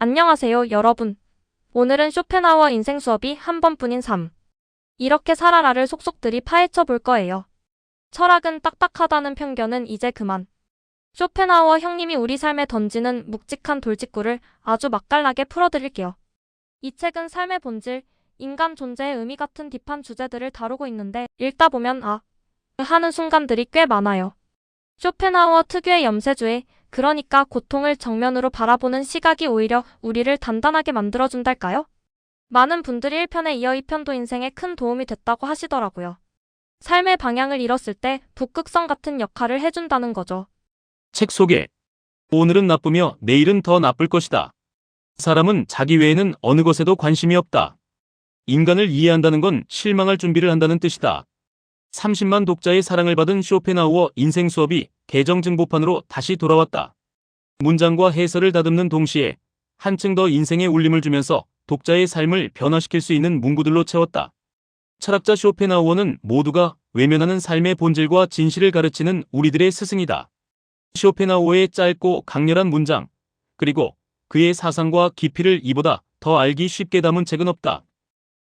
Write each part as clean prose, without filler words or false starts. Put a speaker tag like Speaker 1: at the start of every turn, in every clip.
Speaker 1: 안녕하세요, 여러분. 오늘은 쇼펜하우어 인생 수업이 한 번뿐인 삶. 이렇게 살아라를 속속들이 파헤쳐 볼 거예요. 철학은 딱딱하다는 편견은 이제 그만. 쇼펜하우어 형님이 우리 삶에 던지는 묵직한 돌직구를 아주 맛깔나게 풀어드릴게요. 이 책은 삶의 본질, 인간 존재의 의미 같은 딥한 주제들을 다루고 있는데 읽다 보면 하는 순간들이 꽤 많아요. 쇼펜하우어 특유의 염세주의, 그러니까 고통을 정면으로 바라보는 시각이 오히려 우리를 단단하게 만들어준달까요? 많은 분들이 1편에 이어 2편도 인생에 큰 도움이 됐다고 하시더라고요. 삶의 방향을 잃었을 때 북극성 같은 역할을 해준다는 거죠.
Speaker 2: 책 소개. 오늘은 나쁘며 내일은 더 나쁠 것이다. 사람은 자기 외에는 어느 것에도 관심이 없다. 인간을 이해한다는 건 실망할 준비를 한다는 뜻이다. 30만 독자의 사랑을 받은 쇼펜하우어 인생 수업이 개정 증보판으로 다시 돌아왔다. 문장과 해설을 다듬는 동시에 한층 더 인생에 울림을 주면서 독자의 삶을 변화시킬 수 있는 문구들로 채웠다. 철학자 쇼펜하우어는 모두가 외면하는 삶의 본질과 진실을 가르치는 우리들의 스승이다. 쇼펜하우어의 짧고 강렬한 문장, 그리고 그의 사상과 깊이를 이보다 더 알기 쉽게 담은 책은 없다.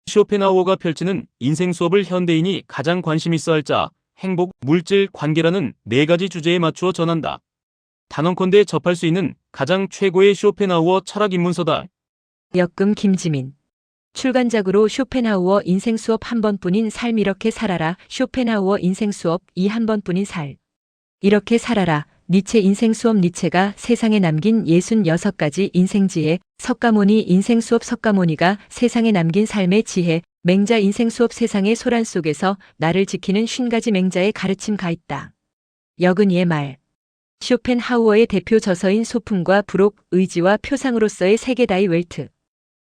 Speaker 2: 쇼펜하우어가 펼치는 인생 수업을 현대인이 가장 관심 있어 할 자, 행복, 물질, 관계라는 4가지 주제에 맞추어 전한다. 단언컨대 접할 수 있는 가장 최고의 쇼펜하우어 철학 입문서다.
Speaker 3: 역금 김지민. 출간작으로 쇼펜하우어 인생 수업 한 번뿐인 삶 이렇게 살아라. 쇼펜하우어 인생 수업 이 한 번뿐인 삶. 이렇게 살아라. 니체 인생 수업. 니체가 세상에 남긴 66가지 인생지혜. 석가모니 인생 수업. 석가모니가 세상에 남긴 삶의 지혜. 맹자 인생 수업. 세상의 소란 속에서 나를 지키는 50가지 맹자의 가르침 가 있다. 여근이의 말. 쇼펜하우어의 대표 저서인 소품과 부록, 의지와 표상으로서의 세계 다이 웰트.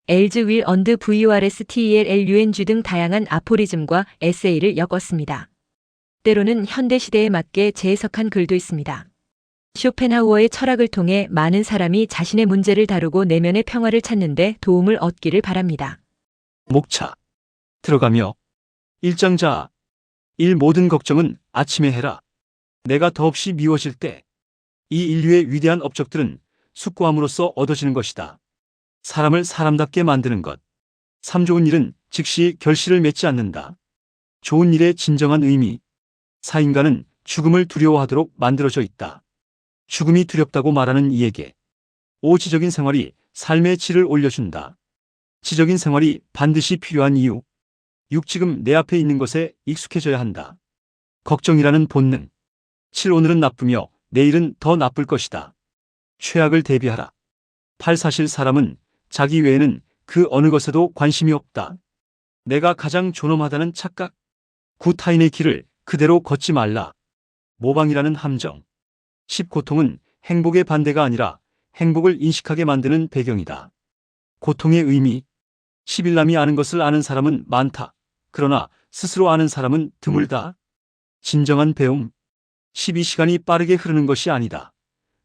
Speaker 3: 엘즈 윌 언드 VORSTELLUNG 등 다양한 아포리즘과 에세이를 엮었습니다. 때로는 현대시대에 맞게 재해석한 글도 있습니다. 쇼펜하우어의 철학을 통해 많은 사람이 자신의 문제를 다루고 내면의 평화를 찾는 데 도움을 얻기를 바랍니다.
Speaker 4: 목차. 들어가며. 일장자. 일 모든 걱정은 아침에 해라. 내가 더없이 미워질 때 이 인류의 위대한 업적들은 숙고함으로써 얻어지는 것이다. 사람을 사람답게 만드는 것. 참 좋은 일은 즉시 결실을 맺지 않는다. 좋은 일의 진정한 의미. 사인간은 죽음을 두려워하도록 만들어져 있다. 죽음이 두렵다고 말하는 이에게 오지적인 생활이 삶의 질을 올려준다. 지적인 생활이 반드시 필요한 이유. 6. 지금 내 앞에 있는 것에 익숙해져야 한다. 걱정이라는 본능. 7. 오늘은 나쁘며 내일은 더 나쁠 것이다. 최악을 대비하라. 8. 사실 사람은 자기 외에는 그 어느 것에도 관심이 없다. 내가 가장 존엄하다는 착각. 9. 타인의 길을 그대로 걷지 말라. 모방이라는 함정. 10. 고통은 행복의 반대가 아니라 행복을 인식하게 만드는 배경이다. 고통의 의미. 11. 남이 아는 것을 아는 사람은 많다. 그러나 스스로 아는 사람은 드물다. 진정한 배움. 12. 시간이 빠르게 흐르는 것이 아니다.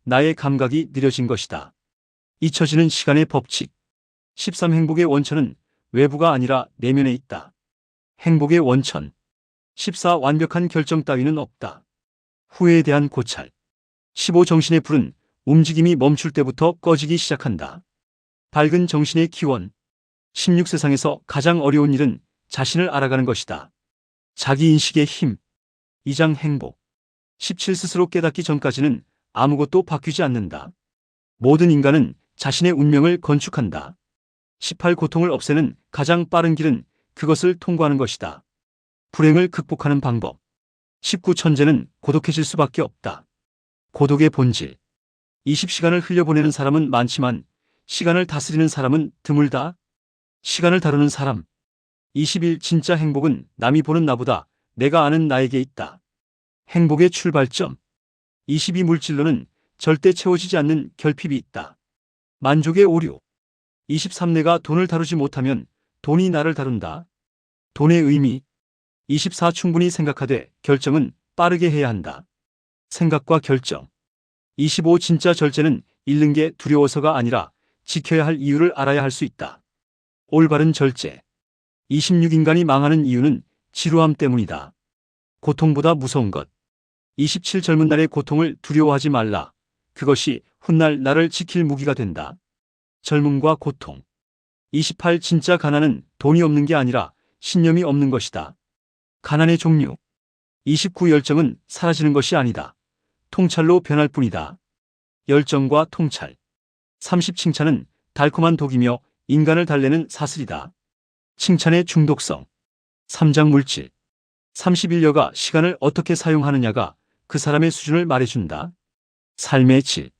Speaker 4: 나의 감각이 느려진 것이다. 잊혀지는 시간의 법칙. 13. 행복의 원천은 외부가 아니라 내면에 있다. 행복의 원천. 14. 완벽한 결정 따위는 없다. 후회에 대한 고찰. 15. 정신의 불은 움직임이 멈출 때부터 꺼지기 시작한다. 밝은 정신의 기원. 16. 세상에서 가장 어려운 일은 자신을 알아가는 것이다. 자기인식의 힘. 2장 행복. 17. 스스로 깨닫기 전까지는 아무것도 바뀌지 않는다. 모든 인간은 자신의 운명을 건축한다. 18. 고통을 없애는 가장 빠른 길은 그것을 통과하는 것이다. 불행을 극복하는 방법. 19. 천재는 고독해질 수밖에 없다. 고독의 본질. 20시간을 흘려보내는 사람은 많지만 시간을 다스리는 사람은 드물다. 시간을 다루는 사람. 21. 진짜 행복은 남이 보는 나보다 내가 아는 나에게 있다. 행복의 출발점. 22. 물질로는 절대 채워지지 않는 결핍이 있다. 만족의 오류. 23. 내가 돈을 다루지 못하면 돈이 나를 다룬다. 돈의 의미. 24. 충분히 생각하되 결정은 빠르게 해야 한다. 생각과 결정. 25. 진짜 절제는 잃는 게 두려워서가 아니라 지켜야 할 이유를 알아야 할 수 있다. 올바른 절제. 26. 인간이 망하는 이유는 지루함 때문이다. 고통보다 무서운 것. 27. 젊은 날의 고통을 두려워하지 말라. 그것이 훗날 나를 지킬 무기가 된다. 젊음과 고통. 28. 진짜 가난은 돈이 없는 게 아니라 신념이 없는 것이다. 가난의 종류. 29. 열정은 사라지는 것이 아니다. 통찰로 변할 뿐이다. 열정과 통찰. 30. 칭찬은 달콤한 독이며 인간을 달래는 사슬이다. 칭찬의 중독성. 3장 물질. 31. 시간을 어떻게 사용하느냐가 그 사람의 수준을 말해준다. 삶의 질.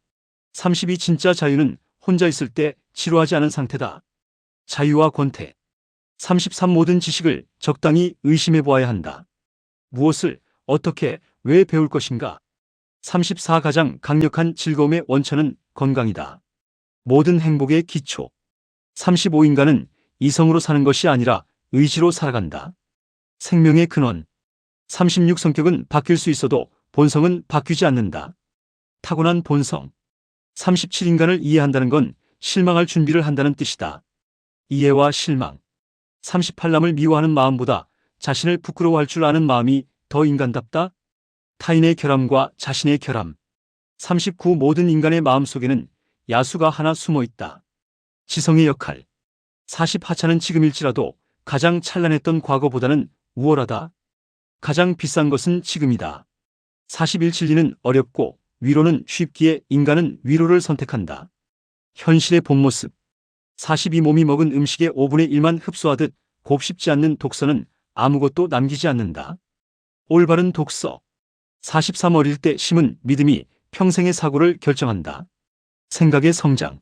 Speaker 4: 32. 진짜 자유는 혼자 있을 때 지루하지 않은 상태다. 자유와 권태. 33. 모든 지식을 적당히 의심해 보아야 한다. 무엇을, 어떻게, 왜 배울 것인가? 34. 가장 강력한 즐거움의 원천은 건강이다. 모든 행복의 기초. 35. 인간은 이성으로 사는 것이 아니라 의지로 살아간다. 생명의 근원. 36. 성격은 바뀔 수 있어도 본성은 바뀌지 않는다. 타고난 본성. 37. 인간을 이해한다는 건 실망할 준비를 한다는 뜻이다. 이해와 실망. 38. 남을 미워하는 마음보다 자신을 부끄러워할 줄 아는 마음이 더 인간답다. 타인의 결함과 자신의 결함. 39. 모든 인간의 마음속에는 야수가 하나 숨어 있다. 지성의 역할. 40. 하찮은 지금일지라도 가장 찬란했던 과거보다는 우월하다. 가장 비싼 것은 지금이다. 41. 진리는 어렵고 위로는 쉽기에 인간은 위로를 선택한다. 현실의 본 모습. 42. 몸이 먹은 음식의 5분의 1만 흡수하듯 곱씹지 않는 독서는 아무것도 남기지 않는다. 올바른 독서. 43. 어릴 때 심은 믿음이 평생의 사고를 결정한다. 생각의 성장.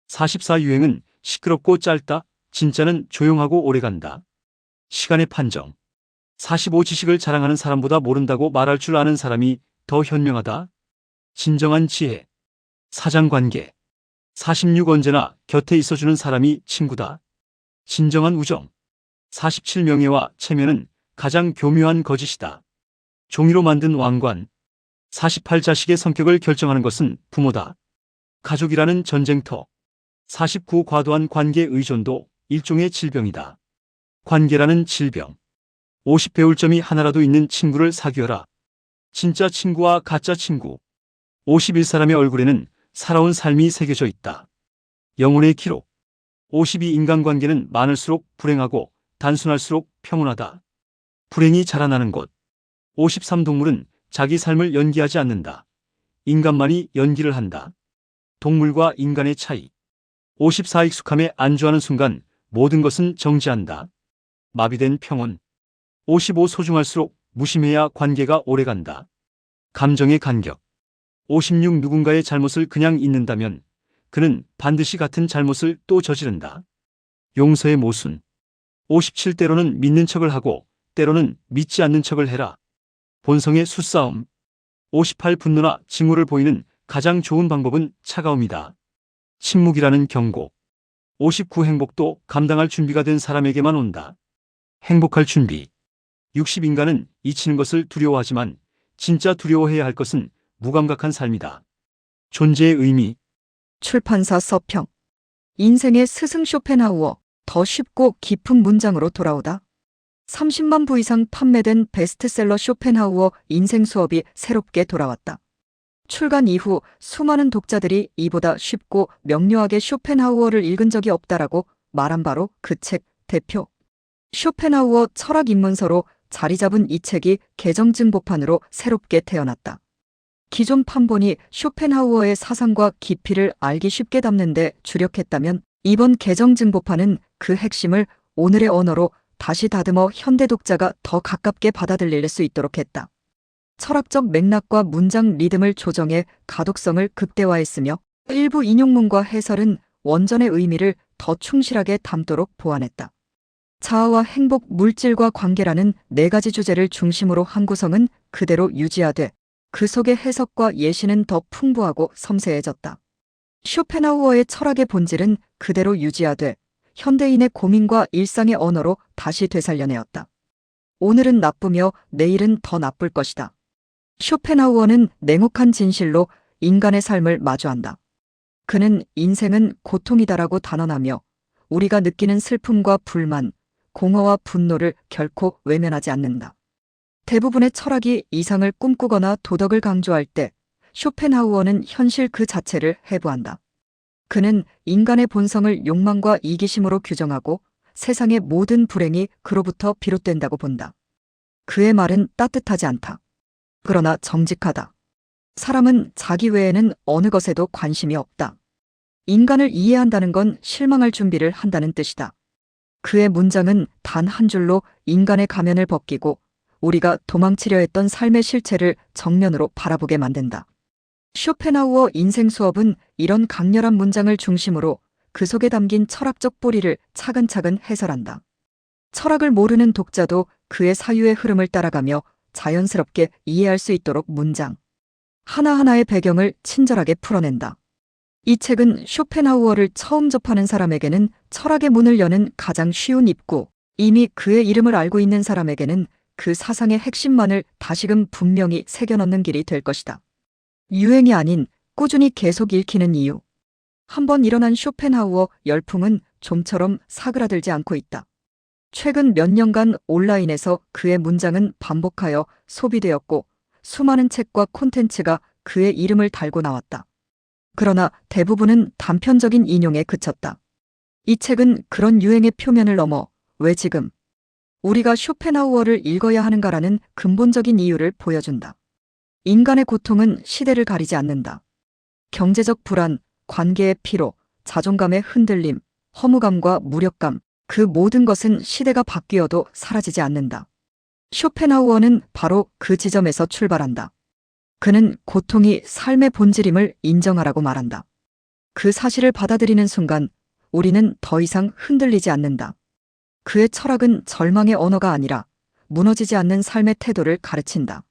Speaker 4: 44. 유행은 시끄럽고 짧다. 진짜는 조용하고 오래간다. 시간의 판정. 45. 지식을 자랑하는 사람보다 모른다고 말할 줄 아는 사람이 더 현명하다. 진정한 지혜. 사장관계. 46. 언제나 곁에 있어주는 사람이 친구다. 진정한 우정. 47. 명예와 체면은 가장 교묘한 거짓이다. 종이로 만든 왕관. 48. 자식의 성격을 결정하는 것은 부모다. 가족이라는 전쟁터. 49. 과도한 관계 의존도 일종의 질병이다. 관계라는 질병. 50. 배울 점이 하나라도 있는 친구를 사귀어라. 진짜 친구와 가짜 친구. 51. 사람의 얼굴에는 살아온 삶이 새겨져 있다. 영혼의 기록. 52. 인간관계는 많을수록 불행하고 단순할수록 평온하다. 불행이 자라나는 곳. 53. 동물은 자기 삶을 연기하지 않는다. 인간만이 연기를 한다. 동물과 인간의 차이. 54. 익숙함에 안주하는 순간 모든 것은 정지한다. 마비된 평온. 55. 소중할수록 무심해야 관계가 오래간다. 감정의 간격. 56. 누군가의 잘못을 그냥 잊는다면 그는 반드시 같은 잘못을 또 저지른다. 용서의 모순. 57. 때로는 믿는 척을 하고 때로는 믿지 않는 척을 해라. 본성의 수싸움. 58. 분노나 징후를 보이는 가장 좋은 방법은 차가움이다. 침묵이라는 경고. 59. 행복도 감당할 준비가 된 사람에게만 온다. 행복할 준비. 60. 인간은 잊히는 것을 두려워하지만 진짜 두려워해야 할 것은 무감각한 삶이다. 존재의 의미.
Speaker 5: 출판사 서평. 인생의 스승 쇼펜하우어. 더 쉽고 깊은 문장으로 돌아오다. 30만 부 이상 판매된 베스트셀러 쇼펜하우어 인생 수업이 새롭게 돌아왔다. 출간 이후 수많은 독자들이 이보다 쉽고 명료하게 쇼펜하우어를 읽은 적이 없다라고 말한 바로 그 책 대표. 쇼펜하우어 철학 입문서로 자리 잡은 이 책이 개정증보판으로 새롭게 태어났다. 기존 판본이 쇼펜하우어의 사상과 깊이를 알기 쉽게 담는데 주력했다면 이번 개정증보판은 그 핵심을 오늘의 언어로 다시 다듬어 현대 독자가 더 가깝게 받아들일 수 있도록 했다. 철학적 맥락과 문장 리듬을 조정해 가독성을 극대화했으며 일부 인용문과 해설은 원전의 의미를 더 충실하게 담도록 보완했다. 자아와 행복, 물질과 관계라는 4가지 주제를 중심으로 한 구성은 그대로 유지하되 그 속의 해석과 예시는 더 풍부하고 섬세해졌다. 쇼펜하우어의 철학의 본질은 그대로 유지하되 현대인의 고민과 일상의 언어로 다시 되살려내었다. 오늘은 나쁘며 내일은 더 나쁠 것이다. 쇼펜하우어는 냉혹한 진실로 인간의 삶을 마주한다. 그는 인생은 고통이다라고 단언하며 우리가 느끼는 슬픔과 불만, 공허와 분노를 결코 외면하지 않는다. 대부분의 철학이 이상을 꿈꾸거나 도덕을 강조할 때 쇼펜하우어는 현실 그 자체를 해부한다. 그는 인간의 본성을 욕망과 이기심으로 규정하고 세상의 모든 불행이 그로부터 비롯된다고 본다. 그의 말은 따뜻하지 않다. 그러나 정직하다. 사람은 자기 외에는 어느 것에도 관심이 없다. 인간을 이해한다는 건 실망할 준비를 한다는 뜻이다. 그의 문장은 단 한 줄로 인간의 가면을 벗기고 우리가 도망치려 했던 삶의 실체를 정면으로 바라보게 만든다. 쇼펜하우어 인생 수업은 이런 강렬한 문장을 중심으로 그 속에 담긴 철학적 뿌리를 차근차근 해설한다. 철학을 모르는 독자도 그의 사유의 흐름을 따라가며 자연스럽게 이해할 수 있도록 문장 하나하나의 배경을 친절하게 풀어낸다. 이 책은 쇼펜하우어를 처음 접하는 사람에게는 철학의 문을 여는 가장 쉬운 입구, 이미 그의 이름을 알고 있는 사람에게는 그 사상의 핵심만을 다시금 분명히 새겨넣는 길이 될 것이다. 유행이 아닌 꾸준히 계속 읽히는 이유. 한번 일어난 쇼펜하우어 열풍은 좀처럼 사그라들지 않고 있다. 최근 몇 년간 온라인에서 그의 문장은 반복하여 소비되었고 수많은 책과 콘텐츠가 그의 이름을 달고 나왔다. 그러나 대부분은 단편적인 인용에 그쳤다. 이 책은 그런 유행의 표면을 넘어 왜 지금 우리가 쇼펜하우어를 읽어야 하는가라는 근본적인 이유를 보여준다. 인간의 고통은 시대를 가리지 않는다. 경제적 불안, 관계의 피로, 자존감의 흔들림, 허무감과 무력감, 그 모든 것은 시대가 바뀌어도 사라지지 않는다. 쇼펜하우어는 바로 그 지점에서 출발한다. 그는 고통이 삶의 본질임을 인정하라고 말한다. 그 사실을 받아들이는 순간 우리는 더 이상 흔들리지 않는다. 그의 철학은 절망의 언어가 아니라 무너지지 않는 삶의 태도를 가르친다.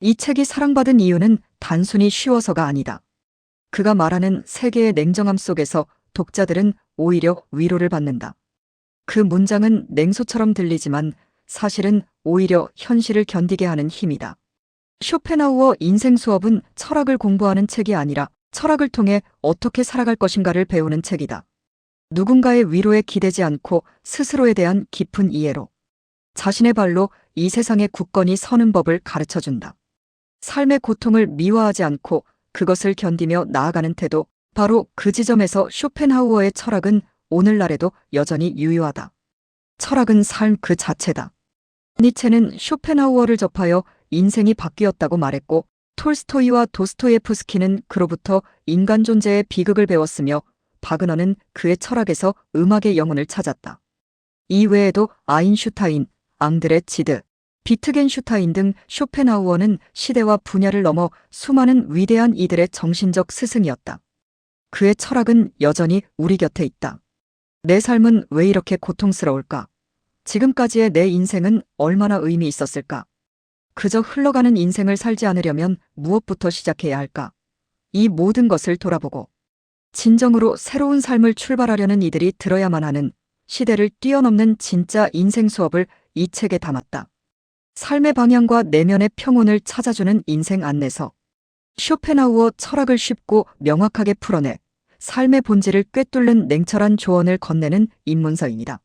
Speaker 5: 이 책이 사랑받은 이유는 단순히 쉬워서가 아니다. 그가 말하는 세계의 냉정함 속에서 독자들은 오히려 위로를 받는다. 그 문장은 냉소처럼 들리지만 사실은 오히려 현실을 견디게 하는 힘이다. 쇼펜하우어 인생 수업은 철학을 공부하는 책이 아니라 철학을 통해 어떻게 살아갈 것인가를 배우는 책이다. 누군가의 위로에 기대지 않고 스스로에 대한 깊은 이해로 자신의 발로 이 세상에 굳건히 서는 법을 가르쳐준다. 삶의 고통을 미화하지 않고 그것을 견디며 나아가는 태도, 바로 그 지점에서 쇼펜하우어의 철학은 오늘날에도 여전히 유효하다. 철학은 삶 그 자체다. 니체는 쇼펜하우어를 접하여 인생이 바뀌었다고 말했고, 톨스토이와 도스토예프스키는 그로부터 인간 존재의 비극을 배웠으며, 바그너는 그의 철학에서 음악의 영혼을 찾았다. 이 외에도 아인슈타인, 앙드레 지드, 비트겐슈타인 등 쇼펜하우어는 시대와 분야를 넘어 수많은 위대한 이들의 정신적 스승이었다. 그의 철학은 여전히 우리 곁에 있다. 내 삶은 왜 이렇게 고통스러울까? 지금까지의 내 인생은 얼마나 의미 있었을까? 그저 흘러가는 인생을 살지 않으려면 무엇부터 시작해야 할까? 이 모든 것을 돌아보고 진정으로 새로운 삶을 출발하려는 이들이 들어야만 하는 시대를 뛰어넘는 진짜 인생 수업을 이 책에 담았다. 삶의 방향과 내면의 평온을 찾아주는 인생 안내서. 쇼펜하우어 철학을 쉽고 명확하게 풀어내 삶의 본질을 꿰뚫는 냉철한 조언을 건네는 입문서입니다.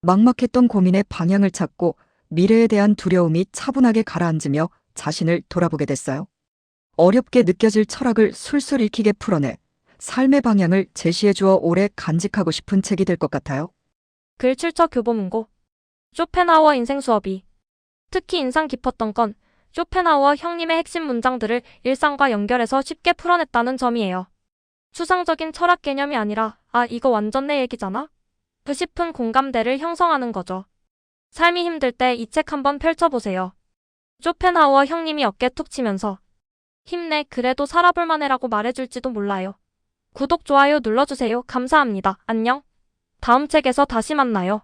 Speaker 5: 막막했던 고민의 방향을 찾고 미래에 대한 두려움이 차분하게 가라앉으며 자신을 돌아보게 됐어요. 어렵게 느껴질 철학을 술술 읽히게 풀어내 삶의 방향을 제시해주어 오래 간직하고 싶은 책이 될 것 같아요.
Speaker 1: 글 출처 교보문고. 쇼펜하우어 인생 수업이. 특히 인상 깊었던 건 쇼펜하우어 형님의 핵심 문장들을 일상과 연결해서 쉽게 풀어냈다는 점이에요. 추상적인 철학 개념이 아니라 아 이거 완전 내 얘기잖아? 싶은 공감대를 형성하는 거죠. 삶이 힘들 때 이 책 한번 펼쳐보세요. 쇼펜하우어 형님이 어깨 툭 치면서 힘내 그래도 살아볼만해라고 말해줄지도 몰라요. 구독, 좋아요 눌러주세요. 감사합니다. 안녕. 다음 책에서 다시 만나요.